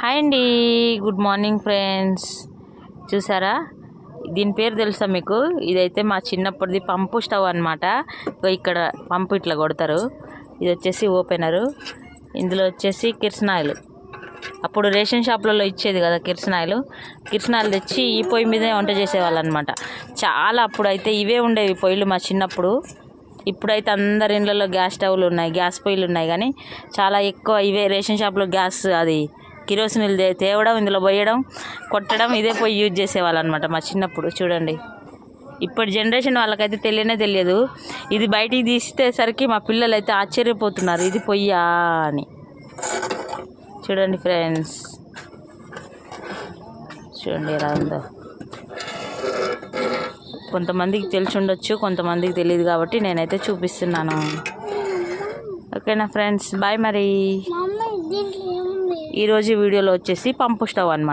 Hi అండి, good morning friends. చూసారా, దీని పేరు తెలుసా మీకు? ఇదైతే మా చిన్నప్పటిది పంపు స్టవ్ అనమాట. ఇక్కడ పంపు ఇట్లా కొడతారు. ఇది వచ్చేసి ఓపెనరు. ఇందులో వచ్చేసి కిరసనాయిలు. అప్పుడు రేషన్ షాప్లలో ఇచ్చేది కదా కిరసనాయిలు తెచ్చి ఈ పొయ్యి మీదే వంట చేసేవాళ్ళు అనమాట. చాలా అప్పుడైతే ఇవే ఉండేవి పొయ్యిలు మా చిన్నప్పుడు. ఇప్పుడైతే అందరి ఇళ్ళల్లో గ్యాస్ స్టవ్లు ఉన్నాయి, గ్యాస్ పొయ్యిలు ఉన్నాయి. కానీ చాలా ఎక్కువ ఇవే రేషన్ షాప్లో గ్యాస్ అది కిరోసిన్లు తేవడం, ఇందులో పోయడం, కొట్టడం, ఇదే పోయి యూజ్ చేసేవాళ్ళు అనమాట మా చిన్నప్పుడు. చూడండి, ఇప్పటి జనరేషన్ వాళ్ళకైతే తెలియదు. ఇది బయటికి తీసేసరికి మా పిల్లలు అయితే ఆశ్చర్యపోతున్నారు, ఇది పొయ్యా అని. చూడండి ఫ్రెండ్స్, చూడండి ఎలా ఉందో. కొంతమందికి తెలిసి ఉండొచ్చు, కొంతమందికి తెలియదు, కాబట్టి నేనైతే చూపిస్తున్నాను. ఓకేనా ఫ్రెండ్స్, బాయ్. మరి ఈరోజు వీడియోలో వచ్చేసి పంపు స్టవ్ అనమాట.